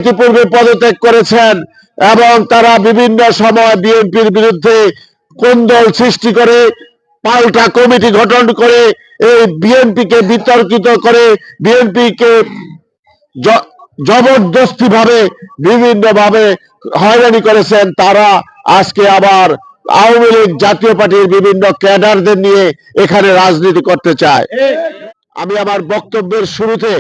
ইতিপূর্বে পদত্যাগ করেছেন এবং তারা বিভিন্ন সময় বিএনপির বিরুদ্ধে কোন্দল সৃষ্টি করে পাল্টা কমিটি গঠন করে এই বিএনপিকে বিতর্কিত করে বিএনপিকে জবরদস্তি ভাবে বিভিন্ন ভাবে হয়রানি করেছেন। তারা আজকে আবার আওয়ামী লীগ জাতীয় পার্টির বিভিন্ন ক্যাডারদের নিয়ে এখানে রাজনীতি করতে চায়। আমি আমার বক্তব্যের শুরুতে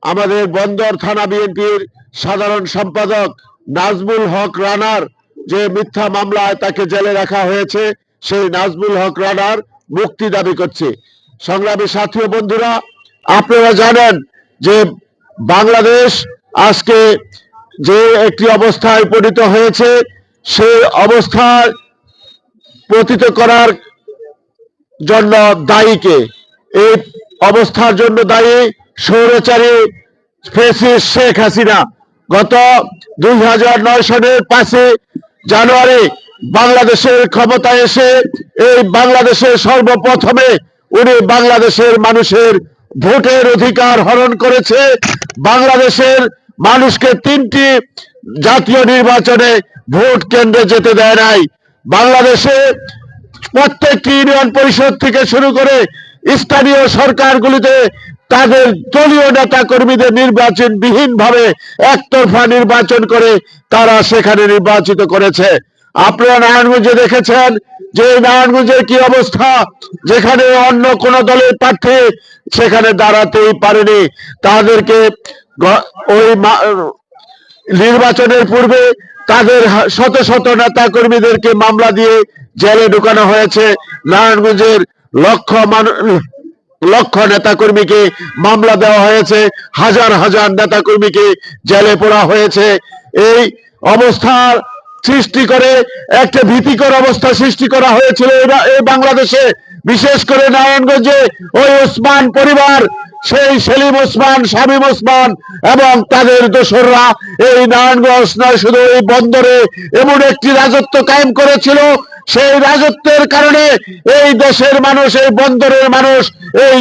আমাদের বন্দর থানা বিএনপির সাধারণ সম্পাদক নাজমুল হক রানার যে মিথ্যা মামলায় তাকে জেলে রাখা হয়েছে সেই নাজমুল হক রানার মুক্তি দাবি করছি। সংগ্রামী সাথী ও বন্ধুরা, আপনারা জানেন যে বাংলাদেশ আজকে যে একটি অবস্থায় উপনীত হয়েছে সেই অবস্থায় পতিত করার জন্য দায়ীকে, এই অবস্থার জন্য দায়ী স্বৈরাচারী ফ্যাসিস্ট শেখ হাসিনা। গত 2009 সালের 5 জানুয়ারি বাংলাদেশের ক্ষমতায় এসে এই বাংলাদেশের সর্বপ্রথমে উনি বাংলাদেশের মানুষের ভোটের অধিকার হরণ করেছে। বাংলাদেশের মানুষকে 3টি জাতীয় নির্বাচনে ভোট কেন্দ্রে যেতে দেয় নাই। বাংলাদেশে প্রত্যেকটি ইউনিয়ন পরিষদ থেকে শুরু করে স্থানীয় সরকারগুলিতে তাদের দলীয় নেতা কর্মীদের নির্বাচন বিহীন ভাবে একতরফা নির্বাচন করে তারা সেখানে নির্বাচিত করেছে। আপনারা নারায়ণগঞ্জে দেখেছেন যে নারায়ণগঞ্জের কি অবস্থা, যেখানে অন্য কোন দলের প্রার্থী সেখানে দাঁড়াতেই পারেনি। তাদেরকে ওই নির্বাচনের পূর্বে তাদের শত শত নেতা কর্মীদেরকে মামলা দিয়ে জেলে ঢুকানো হয়েছে। নারায়ণগঞ্জের লক্ষ নেতা কর্মীকে মামলা দেওয়া হয়েছে, হাজার হাজার নেতা কর্মীকে জেলে পোড়া হয়েছে। এই অবস্থার সৃষ্টি করে একটা ভীতিকর অবস্থা সৃষ্টি করা হয়েছিল এই বাংলাদেশে, বিশেষ করে নারায়ণগঞ্জে ওই ওসমান পরিবার, সেই সেলিম ওসমান, শামীম ওসমান এবং তাদের দোসররা এই নারায়ণগঞ্জ নয় শুধু এই বন্দরে এমন একটি রাজত্ব কায়েম করেছিল। সেই রাজত্বের কারণে এই দেশের মানুষ, এই বন্দরের মানুষ এই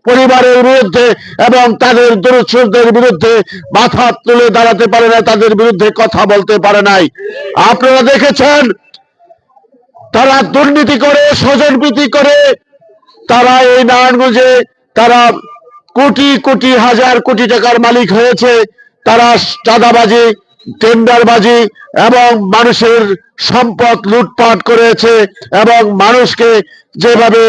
পরিবারের বিরুদ্ধে এবং তাদের দূরদর্শীদের বিরুদ্ধে মাথা তুলে দাঁড়াতে পারে না, তাদের বিরুদ্ধে কথা বলতে পারে নাই। আপনারা দেখেছেন তারা দুর্নীতি করে, স্বজনপ্রীতি করে তারা এই নারায়ণগঞ্জে তারা কোটি কোটি হাজার কোটি টাকার মালিক হয়েছে। তারা চাঁদাবাজি, টেন্ডারবাজি এবং মানুষের সম্পদ লুটপাট করেছে এবং মানুষকে যেভাবে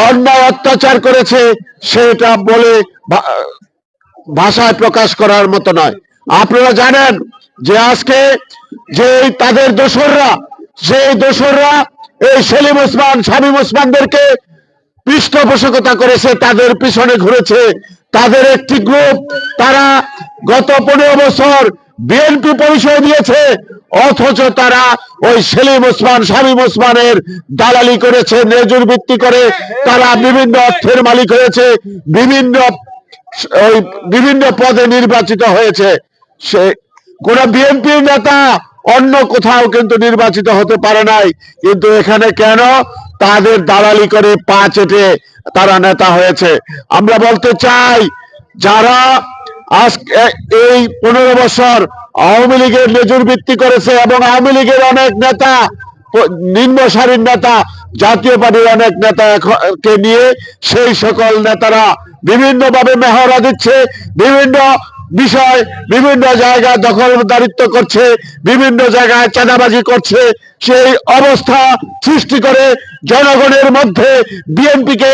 অন্যায় অত্যাচার করেছে সেটা বলে ভাষায় প্রকাশ করার মতো নয়। আপনারা জানেন যে আজকে যে তাদের দোসররা, সেই দোসররা এই সেলিম ওসমান, শামীম ওসমানদেরকে পৃষ্ঠপোষকতা করেছে, তাদের পিছনে ঘুরেছে। তাদের একটি গ্রুপ, তারা গত 15 বছর বিএনপি পরিচয় দিয়েছে, অথচ তারা ওই সেলিম ওসমান, শামীম ওসমানের দালালি করেছে, ন্যায্য ভিত্তি করে তারা বিভিন্ন অর্থের মালিক হয়েছে, বিভিন্ন পদে নির্বাচিত হয়েছে। সে কোন বিএনপির নেতা অন্য কোথাও কিন্তু নির্বাচিত হতে পারে নাই, কিন্তু এখানে কেন? তাদের দালালি করে পা চেটে তারা নেতা হয়েছে। আমরা বলতে চাই, যারা আজকে এই 15 বছর আওয়ামী লীগের নজর ভিত্তি করেছে এবং আওয়ামী লীগের অনেক নেতা, নিম্ন সারির নেতা, জাতীয় পার্টির অনেক নেতাকে নিয়ে সেই সকল নেতারা বিভিন্নভাবে মেহরা দিচ্ছে, বিভিন্ন বিষয় বিভিন্ন জায়গায় দখলদারিত্ব করছে, বিভিন্ন জায়গায় চাঁদাবাজি করছে। সেই অবস্থা সৃষ্টি করে জনগণের মধ্যে বিএনপিকে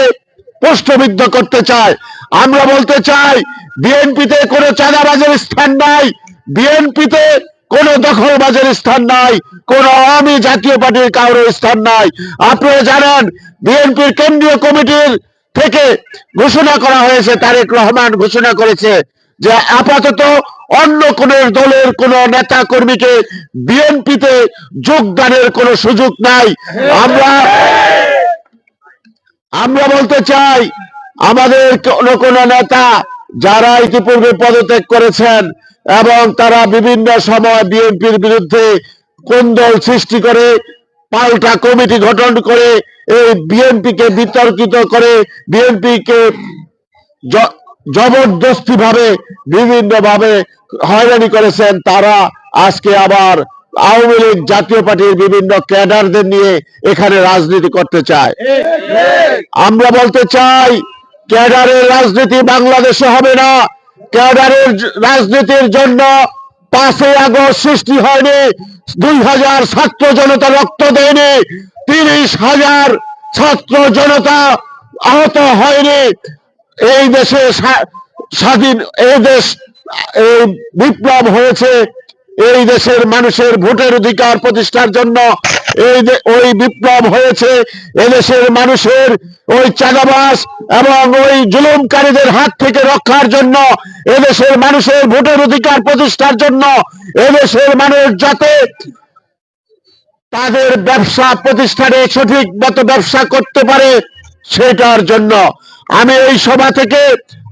প্রশ্নবিদ্ধ করতে চায়। আমরা বলতে চাই, বিএনপিতে কোনো চাঁদাবাজের স্থান নাই, বিএনপিতে কোন দখলবাজের স্থান নাই, কোন আওয়ামী জাতীয় পার্টির কারোর স্থান নাই। আপনারা জানেন বিএনপির কেন্দ্রীয় কমিটির থেকে ঘোষণা করা হয়েছে, তারেক রহমান ঘোষণা করেছে যে আপাতত অন্য কোন দলের কোন নেতা কর্মীকে বিএনপিতে যোগদানের কোন সুযোগ নাই। আমরা বলতে চাই, আমাদের কোন নেতা যারা ইতিপূর্বে পদত্যাগ করেছেন এবং তারা বিভিন্ন সময় বিএনপির বিরুদ্ধে কোন্দল সৃষ্টি করে পাল্টা কমিটি গঠন করে এই বিএনপিকে বিতর্কিত করে বিএনপিকে জবরদস্তি ভাবে বিভিন্ন ভাবে হয়রানি করেছেন, তারা আজকে আবার আওয়ামী লীগ জাতীয় পার্টির বিভিন্ন ক্যাডারদের নিয়ে এখানে রাজনীতি করতে চায়। আমরা বলতে চাই, ক্যাডারের রাজনীতি বাংলাদেশে হবে না। ক্যাডারের রাজনীতির জন্য 5ই আগস্ট সৃষ্টি হয়নি, 2000 ছাত্র জনতা রক্ত দেয়নি, 30,000 ছাত্র জনতা আহত হয়নি। এই দেশে স্বাধীন এই দেশ এই বিপ্লব হয়েছে এই দেশের মানুষের ভোটের অধিকার প্রতিষ্ঠার জন্য। ওই বিপ্লব হয়েছে এদেশের মানুষের ওই চাঁদাবাজ এবং ওই জুলুমকারীদের হাত থেকে রক্ষার জন্য, এদেশের মানুষের ভোটের অধিকার প্রতিষ্ঠার জন্য, এদেশের মানুষ যাতে তাদের ব্যবসা প্রতিষ্ঠানে সঠিক মতো ব্যবসা করতে পারে সেটার জন্য। আমি এই সভা থেকে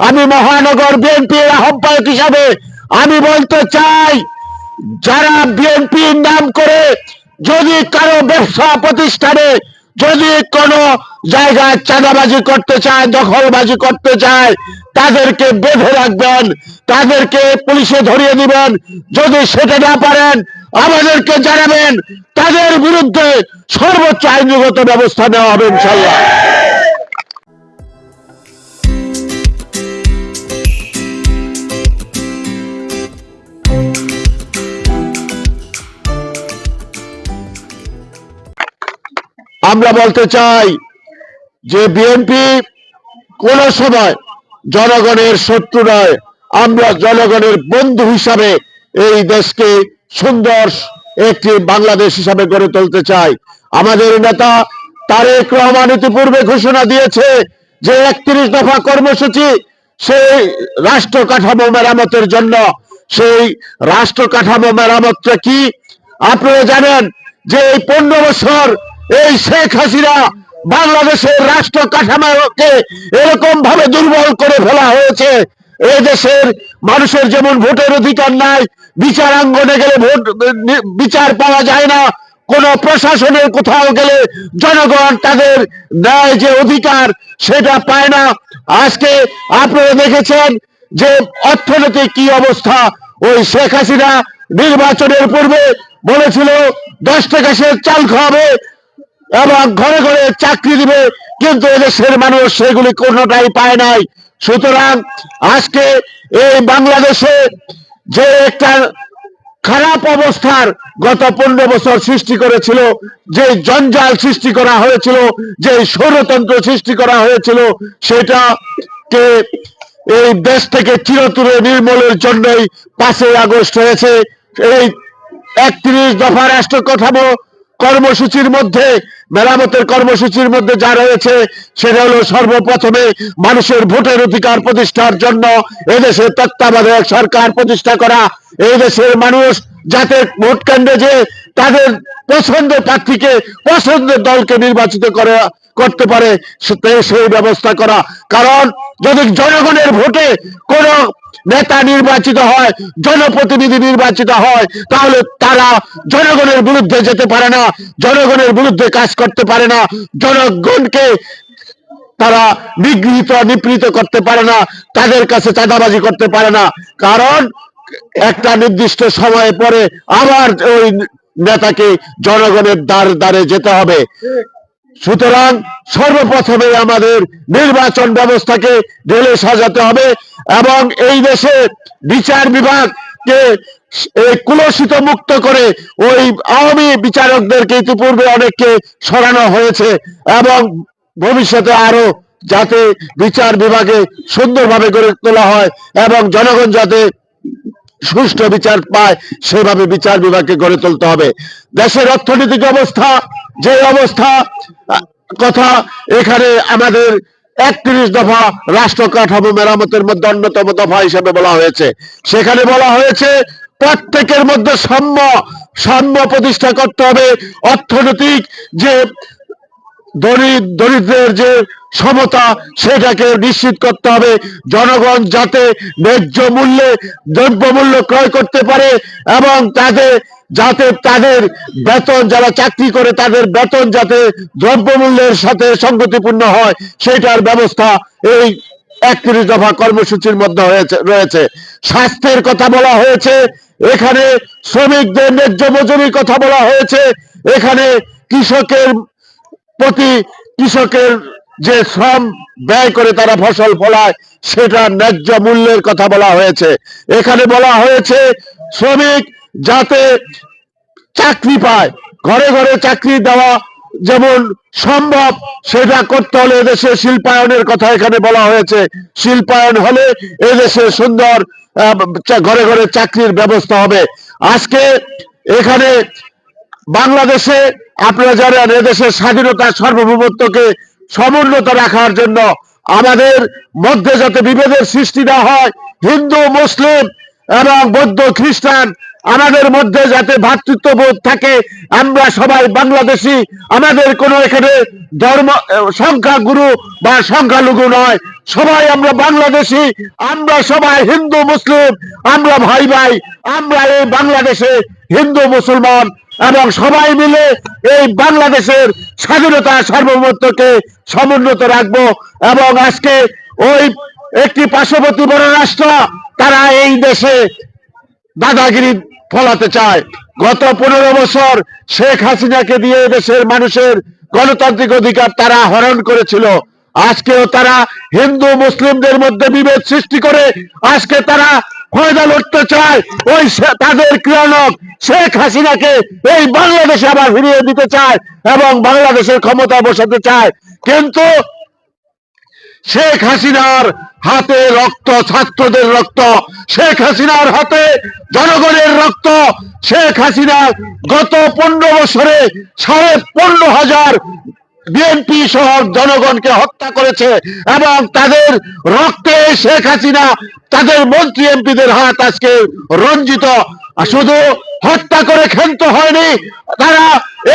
আমি মহানগর বিএনপির আহ্বায়ক হিসাবে আমি বলতে চাই, যারা বিএনপির নাম করে যদি কারো ব্যবসা প্রতিষ্ঠানে যদি কোনো জায়গায় চাঁদাবাজি করতে চায়, দখলবাজি করতে চায়, তাদেরকে বেঁধে রাখবেন, তাদেরকে পুলিশে ধরিয়ে দিবেন। যদি সেটা না পারেন আমাদেরকে জানাবেন, তাদের বিরুদ্ধে সর্বোচ্চ আইনগত ব্যবস্থা নেওয়া হবে ইনশাআল্লাহ। আমরা বলতে চাই যে বিএনপি কোন সময় জনগণের শত্রু নয়, আমরা জনগণের বন্ধু হিসাবে এই দেশকে সুন্দর একটি বাংলাদেশ হিসাবে গড়ে তুলতে চাই। আমাদের নেতা তারেক রহমান ইতিপূর্বে ঘোষণা দিয়েছে যে 31 দফা কর্মসূচি সেই রাষ্ট্র কাঠামো মেরামতের জন্য। সেই রাষ্ট্র কাঠামো মেরামতটা কি আপনারা জানেন? যে এই 15 বছর এই শেখ হাসিনা বাংলাদেশের রাষ্ট্র কাঠামোকে এরকম ভাবে দুর্বল করে ফেলা হয়েছে, এই দেশের মানুষের যেমন ভোটের অধিকার নাই, বিচারাঙ্গনে গেলে বিচার পাওয়া যায় না, কোন প্রশাসনের কোথাও গেলে জনগণ তাদের ন্যায় যে অধিকার সেটা পায় না। আজকে আপনারা দেখেছেন যে অর্থনৈতিক কি অবস্থা। ওই শেখ হাসিনা নির্বাচনের পূর্বে বলেছিল 10 টাকা সে চাল খাওয়াবে এবং ঘরে ঘরে চাকরি দিবে, কিন্তু এদেশের মানুষ সেগুলি কোনোটাই পায় নাই। সুতরাং আজকে এই বাংলাদেশে যে একটা খারাপ অবস্থার গত 15 বছর সৃষ্টি করেছিল, যে জঞ্জাল সৃষ্টি করা হয়েছিল, যে ষড়যন্ত্র সৃষ্টি করা হয়েছিল, সেটাকে এই দেশ থেকে চিরতরে নির্মূলের জন্যই 5ই আগস্ট হয়েছে। এই 31 দফা রাষ্ট্র কাঠামো কর্মসূচির মধ্যে, মেরামতের কর্মসূচির মধ্যে যা রয়েছে সেটা হলো সর্বপ্রথমে মানুষের ভোটের অধিকার প্রতিষ্ঠার জন্য এদেশে তত্ত্বাবধায়ক সরকার প্রতিষ্ঠা করা। এই দেশের মানুষ যাতে ভোট কেন্দ্রে যে তাদের পছন্দের প্রার্থীকে, পছন্দের দলকে নির্বাচিত করতে পারে সেই ব্যবস্থা করা। কারণ যদি জনগণের ভোটে কোন নেতা নির্বাচিত হয়, জনপ্রতিনিধি নির্বাচিত হয়, তাহলে তারা জনগণের বিরুদ্ধে যেতে পারে না, জনগণের বিরুদ্ধে কাজ করতে পারে না, জনগণকে তারা নিপীড়িত করতে পারে না, তাদের কাছে চাঁদাবাজি করতে পারে না। কারণ একটা নির্দিষ্ট সময় পরে আবার ওই নেতাকে জনগণের দ্বারে যেতে হবে। সুতরাং সর্বপ্রথমে আমাদের নির্বাচন ব্যবস্থাকে ঢেলে সাজাতে হবে এবং এই দেশে বিচার বিভাগকে কুলসিত মুক্ত করে ওই আওয়ামী বিচারকদেরকে ইতিপূর্বে অনেককে সরানো হয়েছে এবং ভবিষ্যতে আরো যাতে বিচার বিভাগে সুন্দরভাবে গড়ে তোলা হয় এবং জনগণ যাতে সুষ্ঠু বিচার পায় সেভাবে বিচার বিভাগকে গড়ে তুলতে হবে। দেশের অর্থনৈতিক অবস্থা যে অবস্থা কথা এখানে আমাদের 31 দফা রাষ্ট্র কাঠামো মেরামতের মধ্যে অন্যতম দফা হিসেবে বলা হয়েছে। সেখানে বলা হয়েছে প্রত্যেকের মধ্যে সাম্য প্রতিষ্ঠা করতে হবে। অর্থনৈতিক যে দরিদ্রের যে সমতা সেটাকে নিশ্চিত করতে হবে। জনগণ যাতে ন্যায্য মূল্যে দ্রব্যমূল্য ক্রয় করতে পারে এবং যাতে তাদের বেতন, যারা চাকরি করে তাদের বেতন যাতে দ্রব্যমূল্যের সাথে সঙ্গতিপূর্ণ হয় সেটার ব্যবস্থা এই 31 দফা কর্মসূচির মধ্যে রয়েছে। স্বাস্থ্যের কথা বলা হয়েছে, এখানে শ্রমিকদের ন্যায্য মজুরির কথা বলা হয়েছে, এখানে কৃষকের যে শ্রম ব্যয় করে তারা ফসল ফলায় সেটা ন্যায্য মূল্যের কথা বলা হয়েছে। এখানে বলা হয়েছে শ্রমিক যাতে চাকরি পায়, ঘরে ঘরে চাকরি দেওয়া যেমন সম্ভব সেটা করতে হলে এদেশে শিল্পায়নের কথা এখানে বলা হয়েছে। শিল্পায়ন হলে এদেশে সুন্দর ঘরে ঘরে চাকরির ব্যবস্থা হবে। আজকে এখানে বাংলাদেশে আপনারা জানেন এদেশের স্বাধীনতা সার্বভৌমত্বকে সমুন্নত রাখার জন্য আমাদের মধ্যে যাতে বিভেদের সৃষ্টি না হয়, হিন্দু মুসলিম এবং বৌদ্ধ খ্রিস্টান আমাদের মধ্যে যাতে ভ্রাতৃত্ববোধ থাকে, আমরা সবাই বাংলাদেশি, আমাদের কোনো এখানে ধর্ম সংখ্যাগুরু বা সংখ্যালঘু নয়, সবাই আমরা বাংলাদেশি, আমরা সবাই হিন্দু মুসলিম, আমরা ভাই ভাই, আমরা এই বাংলাদেশে হিন্দু মুসলমান এবং সবাই মিলে এই বাংলাদেশের স্বাধীনতা সার্বভৌমত্বকে সমুন্নত রাখবো। এবং আজকে ওই একটি পার্শ্ববর্তী বড় রাষ্ট্র তারা এই দেশে দাদাগিরি ফলাতে চায়। গত 15 বছর শেখ হাসিনাকে দিয়ে দেশের মানুষের গণতান্ত্রিক অধিকার তারা হরণ করেছিল। আজকেও তারা হিন্দু মুসলিমদের মধ্যে বিভেদ সৃষ্টি করে আজকে তারা ফয়দা লড়তে চায়। ওই তাদের ক্রিয়ানক শেখ হাসিনাকে এই বাংলাদেশে আবার ফিরিয়ে দিতে চায় এবং বাংলাদেশের ক্ষমতা বসাতে চায়। কিন্তু শেখ হাসিনার হাতে রক্ত, ছাত্রদের রক্ত, শেখ হাসিনার হাতে জনগণের রক্ত। শেখ হাসিনা গত 15 বছরে 15,500 বিএনপি সহ জনগণকে হত্যা করেছে এবং তাদের রক্তে শেখ হাসিনা তাদের মন্ত্রী এমপিদের হাত আজকে রঞ্জিত। শুধু হত্যা করে ক্ষান্ত হয়নি, তারা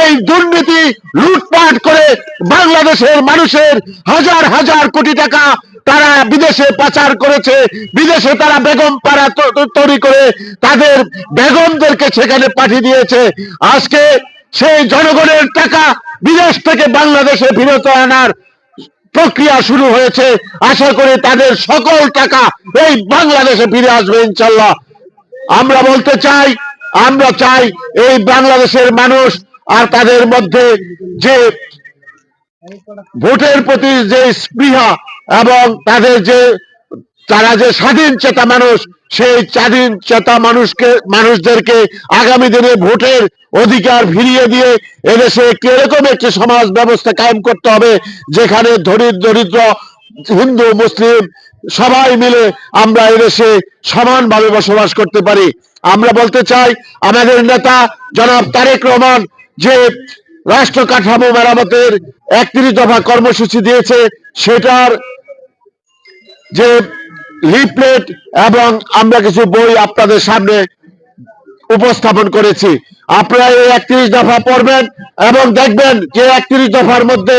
এই দুর্নীতি লুটপাট করে বাংলাদেশের মানুষের হাজার হাজার কোটি টাকা তারা বিদেশে পাচার করেছে। বিদেশে তারা বেগম পাড়া তৈরি করে তাদের বেগমদেরকে সেখানে পাঠিয়ে দিয়েছে। আজকে সেই জনগণের টাকা বিদেশ থেকে বাংলাদেশে ফিরত আনার প্রক্রিয়া শুরু হয়েছে। আশা করি তাদের সকল টাকা এই বাংলাদেশে ফিরে আসবে ইনশাল্লাহ। আমরা বলতে চাই, আমরা চাই এই বাংলাদেশের মানুষ আর তাদের মধ্যে যে ভোটের প্রতি যে স্পৃহা এবং তারা যে স্বাধীন চেতা মানুষ, সেই স্বাধীন চেতা মানুষদেরকে আগামী দিনে ভোটের অধিকার ফিরিয়ে দিয়ে এদেশে এরকম একটি সমাজ ব্যবস্থা কায়েম করতে হবে যেখানে দরিদ্র হিন্দু মুসলিম সবাই মিলে আমরা এদেশে সমানভাবে বসবাস করতে পারি। আমরা বলতে চাই আমাদের নেতা জনাব তারেক রহমান যে রাষ্ট্র কাঠামো মেরামতের 31 দফা কর্মসূচি দিয়েছে সেটার যে লিফলেট এবং আমরা কিছু বই আপনাদের সামনে উপস্থাপন করেছি। আপনারা এই 31 দফা পড়বেন এবং দেখবেন যে 31 দফার মধ্যে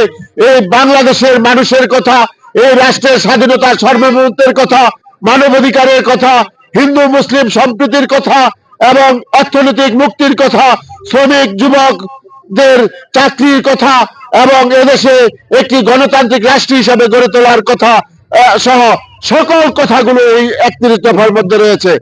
এই বাংলাদেশের মানুষের কথা, এই রাষ্ট্রের স্বাধীনতা সার্বভৌমত্বের কথা, মানবাধিকারের কথা, হিন্দু মুসলিম সম্প্রীতির কথা এবং অর্থনৈতিক মুক্তির কথা, শ্রমিক যুবকদের চাকরির কথা এবং এদেশে একটি গণতান্ত্রিক রাষ্ট্র হিসাবে গড়ে তোলার কথা সহ সকল কথাগুলো এই 31 দফার মধ্যে রয়েছে।